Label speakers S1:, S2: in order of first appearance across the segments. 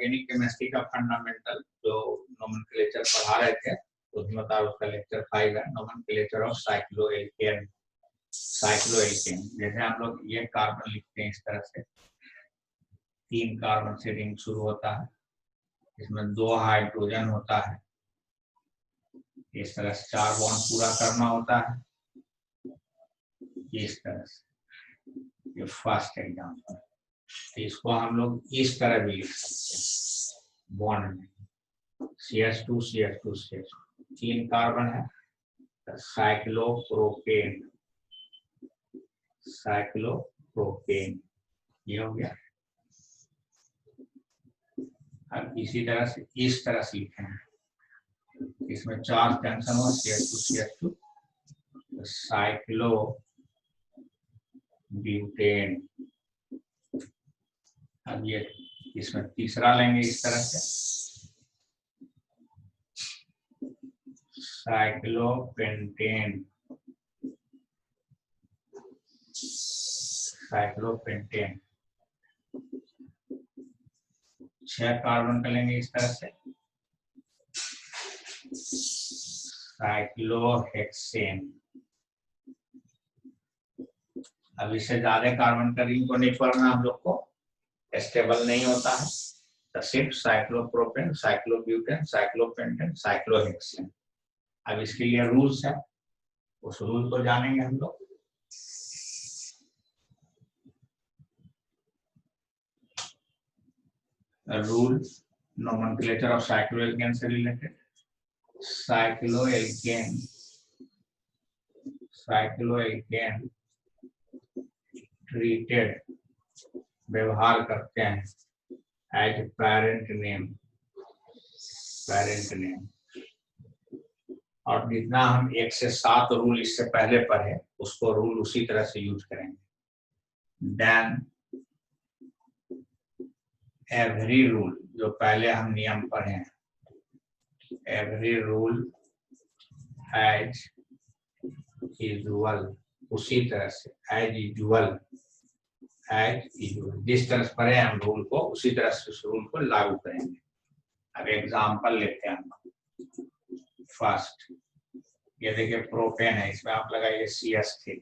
S1: Organic chemistry का fundamental जो nomenclature पढ़ा रहे थे उसमें था उसका लेक्चर 5 है, नोमेनक्लेचर ऑफ साइक्लोएल्केन। साइक्लोएल्केन जैसे हम लोग ये कार्बन लिखते हैं इस तरह से, 3 कार्बन से रिंग शुरू होता है, इसमें 2 हाइड्रोजन होता है, इस तरह से 4 बॉन्ड पूरा करना होता है, इस तरह से। ये फर्स्ट एग्जांपल, तो इसको हम लोग इस तरह भी लिख सकते हैं बॉन्ड में, CH2 CH2 CH2, 3 कार्बन है, साइक्लोप्रोपेन, साइक्लोप्रोपेन ये हो गया। अब इसी तरह से इस तरह से लिखे हैं, इसमें 4 टेंशन हुआ, CH2 CH2, साइक्लो ब्यूटेन। अब ये इसमें तीसरा लेंगे इस तरह से, साइक्लोपेंटेन, साइक्लोपेंटेन। 6 कार्बन का लेंगे इस तरह से, साइक्लोहेक्सेन। अब इससे ज्यादा कार्बन का रिंग को नहीं पढ़ना हम लोग को, स्टेबल नहीं होता है, तो सिर्फ साइक्लोप्रोपेन, साइक्लोब्यूटेन, साइक्लोपेंटेन, साइक्लोहेक्सेन। अब इसके लिए रूल्स है, उस रूल को जानेंगे हम लोग। रूल नोमेनक्लेचर ऑफ साइक्लोएल्केन से रिलेटेड, साइक्लोएल्केन, साइक्लोएल्केन ट्रीटेड व्यवहार करते हैं as parent name, parent name. और जितना हम 1 से 7 रूल इससे पहले पढ़े उसको रूल उसी तरह से यूज करेंगे। देन एवरी रूल, जो पहले हम नियम पढ़े हैं, एवरी रूल एज यूजुअल, उसी तरह से एज यूजुअल, एज यूजुअल जिस तरह से पढ़े हम रूल को उसी तरह से उस रूल को लागू करेंगे। अब एग्जांपल लेते हैं हम। फर्स्ट ये देखिए प्रोपेन है, इसमें आप लगाइए CH3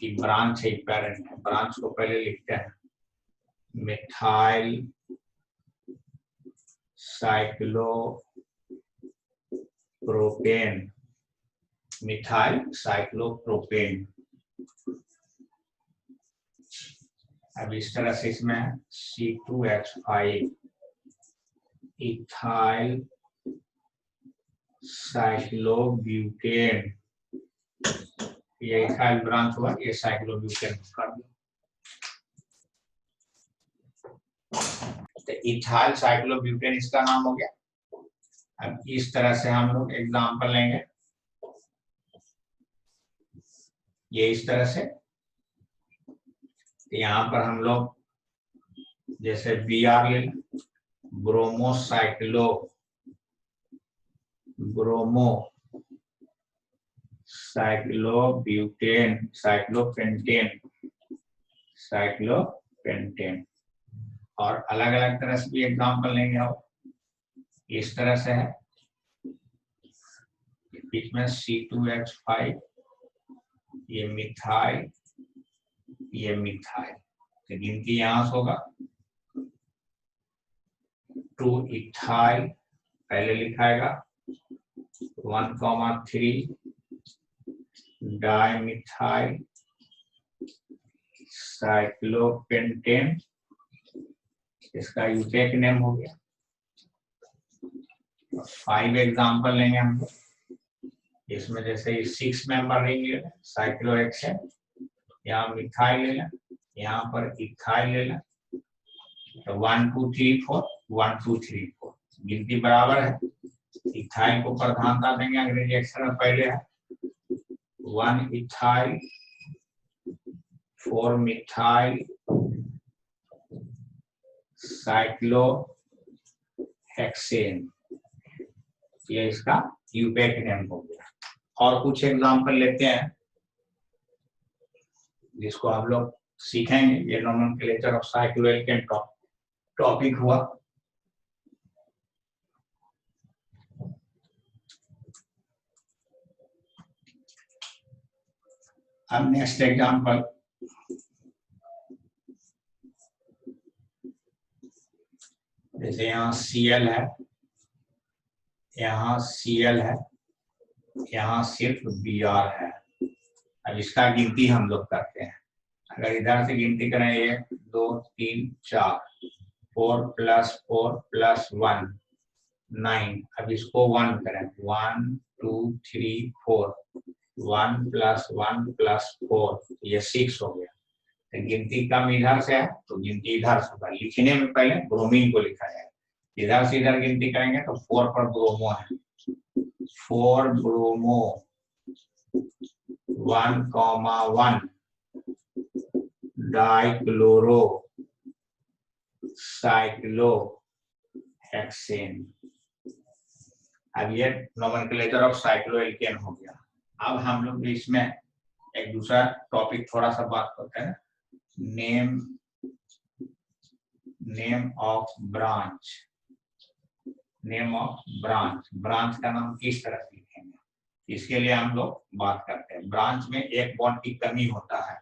S1: की ब्रांच है, पेरेंट है, ब्रांच को पहले लिखते हैं मिथाइल साइक्लोप्रोपेन, मिथाइल साइक्लोप्रोपेन। अब इस तरह से इसमें C2H5 इथाइल साइक्लोब्यूटेन, ये इथाइल ब्रांच हुआ, ये साइक्लोब्यूटेन कर दिया। तो इथाइल साइक्लोब्यूटेन इसका नाम हो गया। अब इस तरह से हम लोग एग्जांपल लेंगे, ये इस तरह से, यहाँ पर हम लोग जैसे Br ले लें, ब्रोमोसाइक्लो, ब्रोमो साइक्लोब्यूटेन, साइक्लोपेंटेन, साइक्लोपेंटेन। और अलग अलग तरह से भी एग्जांपल लेंगे आप, इस तरह से है, बीच में C2H5, ये मिथाइल, ये मिथाइल, तो गिनती यहां से होगा 2 इथाइल पहले लिखाएगा, 1,3 डाइमिथाइल साइक्लोपेंटेन, इसका यूटेक नेम हो गया। 5 एग्जांपल लेंगे हम लोग, इसमें जैसे 6 मेंबर लेंगे साइक्लोहेक्सेन, यहाँ मिथाइल ले लें, यहाँ पर इथाइल ले लें, तो 1 2 3 4, 1 2 3 4 गिनती बराबर है। इथाइल को प्रधानता देंगे, अंग्रेजी अक्षर में पहले है 1 इथाइल 4 मिथाइल साइक्लोहेक्सेन, ये इसका यूपेक नेम हो गया। और कुछ एग्जांपल लेते हैं जिसको हम लोग सीखेंगे, ये नोमेनक्लेचर ऑफ साइक्लोएल्केन टॉपिक हुआ। अब नेक्स्ट एग्जांपल, जैसे यहाँ Cl है, यहाँ Cl है, यहाँ सिर्फ Br है। अब इसका गिनती हम लोग करते हैं। अगर इधर से गिनती करें 1 2 3 4, 4 + 4 + 1 9। अब इसको 1 करें, 1 2 3 4, 1 + 1 + 4, ये 6 हो गया। तो गिनती कम इधर से है तो गिनती इधर से होगा। लिखने में पहले ब्रोमीन को लिखा जाए, इधर से इधर गिनती करेंगे तो 4 पर ब्रोमो है, 4 ब्रोमो 1,1 डाइक्लोरो साइक्लोहेक्सेन। अब ये नोमेनक्लेचर ऑफ साइक्लोएल्केन हो गया। अब हम लोग इसमें एक दूसरा टॉपिक थोड़ा सा बात करते हैं, name of branch. Name of branch, branch का नाम किस तरह से लिखेंगे, इसके लिए हम लोग बात करते हैं। ब्रांच में एक बॉन्ड की कमी होता है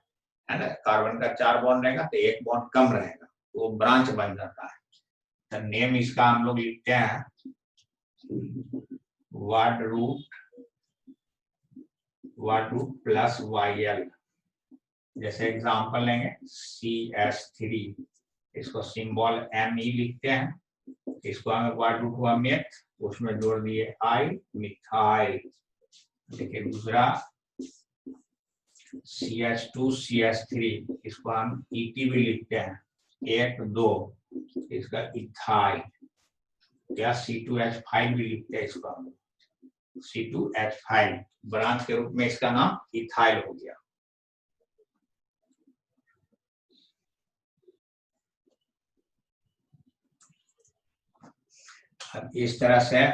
S1: ना, कार्बन का 4 बॉन्ड रहेगा तो एक बॉन्ड कम रहेगा, तो वो ब्रांच बन जाता है। तो नेम इसका हम लोग लिखते हैं वर्ड रूट प्लस YL। जैसे एग्जांपल लेंगे CH3, इसको सिंबल Me लिखते हैं, इसको हमें वर्ड रूट हुआ मेथ, उसमें जोड़ दिए I मिथाइल। देखिए दूसरा CH2 CH3, इसको हम ET भी लिखते हैं, 1 2, इसका इथाइल। या C2H5 भी लिखते हैं, इसको हम C2H5, ब्रांच के रूप में इसका नाम इथाइल हो गया। अब इस तरह से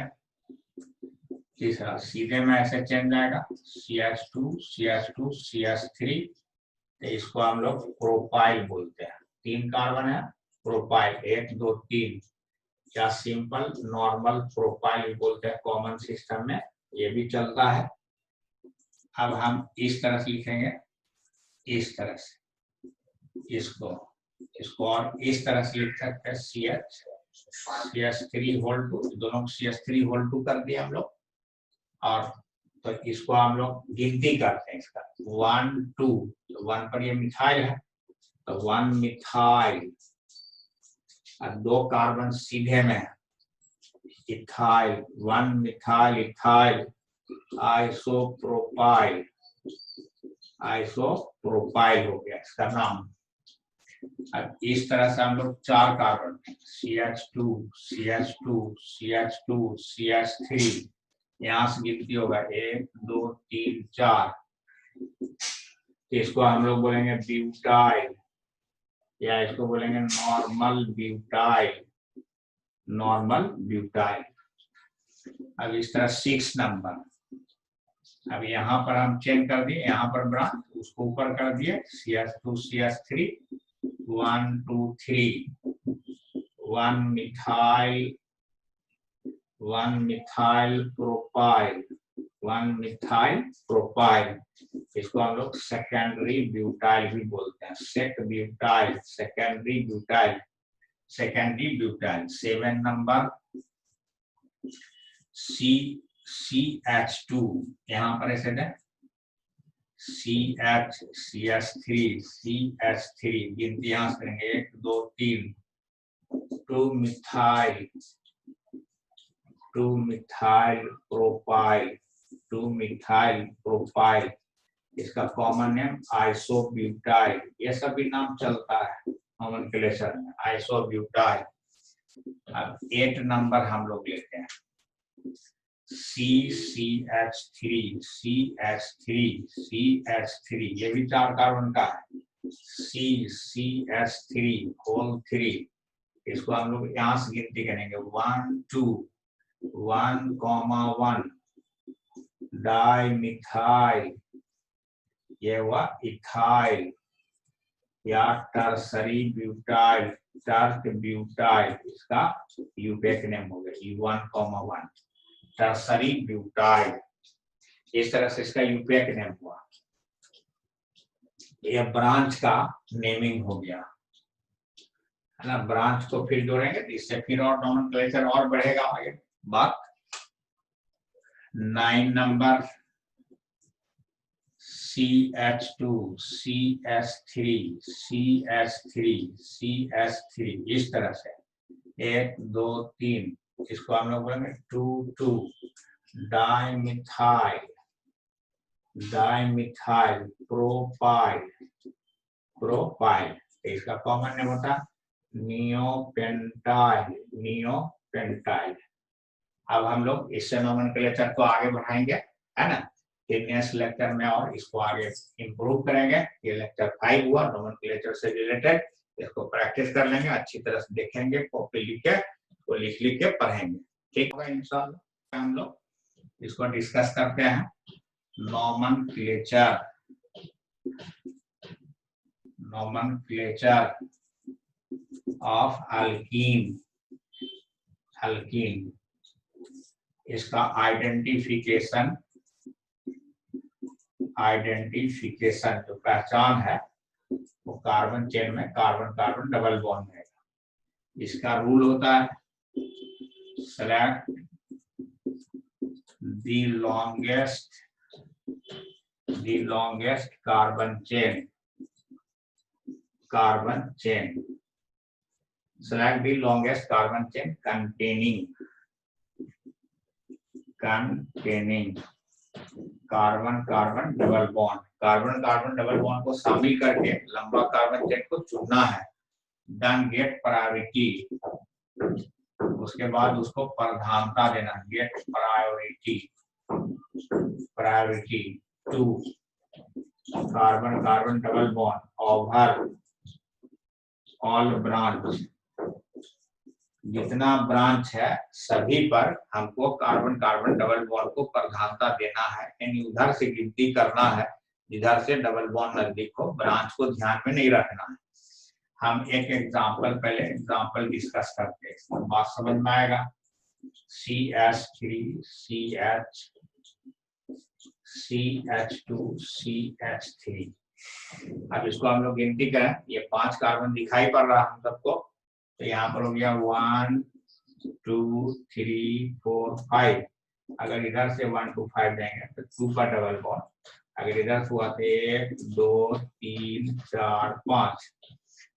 S1: तीसरा सीधे में ऐसे चेंज आएगा, CH2 CH2 CH3, तो इसको हम लोग प्रोपाइल बोलते हैं। 3 कार्बन है, प्रोपाइल 1 2 3, या सिंपल नॉर्मल प्रोपाइल बोलते हैं कॉमन सिस्टम में, ये भी चलता है। अब हम इस तरह से लिखेंगे, इस तरह से इसको और इस तरह से लिख सकते हैं CH3 होल 2, दोनों CH3 होल 2 कर दिए हम लोग। और तो इसको हम लोग गिनती करते हैं, इसका 1 2, 1 पर ये मिथाइल है तो 1 मिथाइल, और 2 कार्बन सीधे में है, इथाइल 1 मिथाइल इथाइल आइसोप्रोपाइल हो गया इसका नाम। अब इस तरह से हम लोग 4 carbon CH2 CH2 CH2 CH3, यहाँ से गिनती होगा 1 2 3 4, इसको हम लोग बोलेंगे ब्यूटाइल, या इसको बोलेंगे नॉर्मल ब्यूटाइल। अब इस तरह 6 नंबर, अब यहाँ पर हम चेंज कर दिए, यहाँ पर ब्रांच उसको ऊपर कर दिए, CH2 CH3 1 2 3, 1 मिथाइल प्रोपाइल, इसको हम लोग सेकेंडरी ब्यूटाइल भी बोलते हैं, सेकेंडरी ब्यूटाइल। 7 नंबर CH2, यहाँ पर ऐसे है CH3 गिनती यहाँ से करेंगे 1 2 3, 2 मिथाइल प्रोपाइल, इसका कॉमन नेम आइसोब्यूटाइल। ये सभी नाम चलता है नोमेनक्लेचर में, आइसोब्यूटाइल। अब 8 नंबर हम लोग लेते हैं CH3, ये भी 4 कार्बन का है, CH3 होल 3, इसको हम लोग यहाँ से गिनती करेंगे 1 2, 1,1 डाइमिथाइल, ये हुआ इथाइल, या टर्सरी ब्यूटाइल, इसका यूपेक नेम हो गया U1,1 टर्सरी ब्यूटाइल। इस तरह से इसका यूपेक नेम हुआ। ये ब्रांच का नेमिंग हो गया है ना। ब्रांच को फिर जोड़ेंगे तो इससे फिर और नोमेनक्लेचर और बढ़ेगा आगे बात। 9 number CH2 CH3 CH3 CH3 इस तरह से 1 2 3 इसको हम लोग बोलेंगे 2 डाइमिथाइल डाइमिथाइल प्रोपाइल प्रोपाइल इसका कॉमन नेम होता नियोपेंटाइल नियोपेंटाइल। अब हम लोग इससे नोमेनक्लेचर को आगे बढ़ाएंगे है ना। नेक्स्ट लेक्चर में और इसको आगे इम्प्रूव करेंगे। ये लेक्चर 5 हुआ नोमेनक्लेचर से रिलेटेड। इसको प्रैक्टिस कर लेंगे, अच्छी तरह से देखेंगे, कॉपी लिख के तो लिख के पढ़ेंगे। ठीक होगा इंशाल्लाह। हम लोग इसको डिस्कस करते हैं। नोमेनक्लेचर ऑफ अल्कीन अल्कीन इसका आइडेंटिफिकेशन जो पहचान है वो कार्बन चेन में कार्बन कार्बन डबल बॉन्ड है। इसका रूल होता है select the longest carbon chain select the longest carbon chain containing carbon carbon double bond. Carbon carbon double bond को शामिल करके लंबा कार्बन चेन को चुनना है। डन गेट प्रायोरिटी, उसके बाद उसको प्रधानता देना। Get priority to carbon carbon double bond over all branch. जितना ब्रांच है सभी पर हमको कार्बन कार्बन डबल बॉन्ड को प्रधानता देना है, यानी उधर से गिनती करना है जिधर से डबल बॉन्ड नजदीक हो। ब्रांच को ध्यान में नहीं रखना है। हम एक एग्जांपल डिस्कस करते हैं, इसमें बात समझ में आएगा। CH3 CH2 CH3। अब इसको हम लोग गिनती करें, ये 5 कार्बन दिखाई पड़ रहा है हम सबको, तो यहाँ पर हो गया 1 2 3 4 5। अगर इधर से 1 2 5 देंगे तो 2 का डबल बॉन्ड। अगर इधर से हुआ तो 1 2 3 4 5।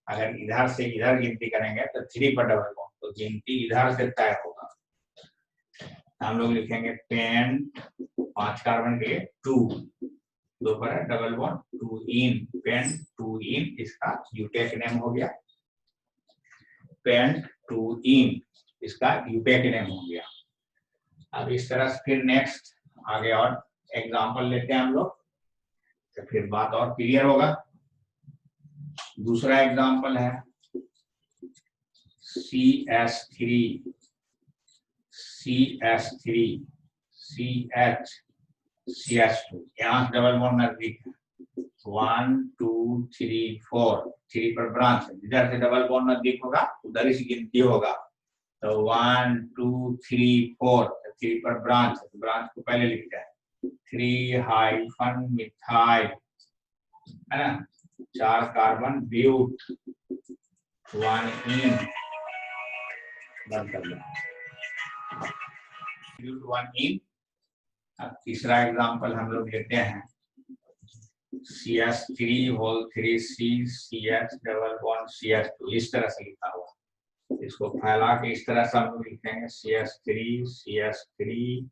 S1: अगर इधर से इधर गिनती करेंगे तो 3 पर डबल बॉन्ड, तो गिनती इधर से तय होगा। हम लोग लिखेंगे पेन 5 कार्बन के लिए 2 दो पर है डबल बॉन्ड 2 इन पेन 2 इन इसका यूटेक नेम हो गया। पेन 2 इन इसका यूटेक नेम हो गया। अब इस तरह से फिर नेक्स्ट आगे और एग्जांपल लेते हैं हम लोग, तो फिर बात और क्लियर होगा। दूसरा एग्जांपल है CH3 CH2। यहाँ डबल बॉन्ड नजदीक है। 1 2 3 4 3 पर ब्रांच है, जिधर से डबल बॉन्ड नजदीक होगा उधर ही गिनती होगा। तो 1 2 3 4 3 पर ब्रांच है, तो ब्रांच को पहले लिखते हैं 3 हाइफन मिथाइल है ना। 4 कार्बन ब्यूट 1 इन बंद कर लो ब्यूट 1 इन। अब तीसरा एग्जांपल हम लोग लेते हैं CH3 whole 3C CH double bond CH2। इस तरह से लिखा हुआ, इसको फैला के इस तरह से हम लोग लिखेंगे CH3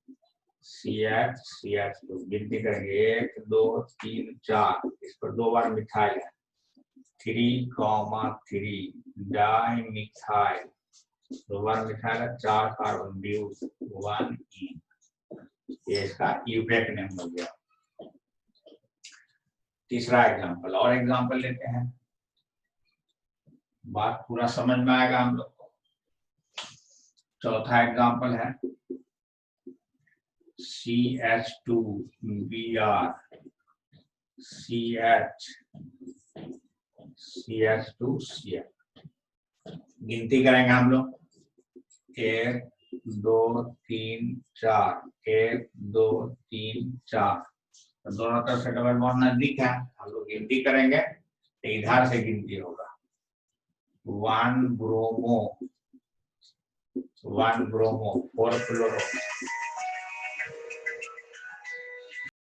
S1: CH CH2। गिनती करेंगे 1 2 3 4। इस पर 2 बार मिथाइल है 3,3 डाइमिथाइल 2 बार मिथाइल है 4 कार्बन ब्यूट 1 इन। ये इसका यूटेक नेम हो गया। तीसरा एग्जांपल और एग्जांपल लेते हैं, बात पूरा समझ में आएगा हम लोग को। चौथा एग्जांपल है CH2 Br CH2 CH। गिनती करेंगे हम लोग 1 2 3 4 1 2 3 4। तो दोनों तरफ से डबल बॉन्ड नजदीक है, हम लोग गिनती करेंगे तो इधर से गिनती होगा 1 ब्रोमो 4 फ्लोरो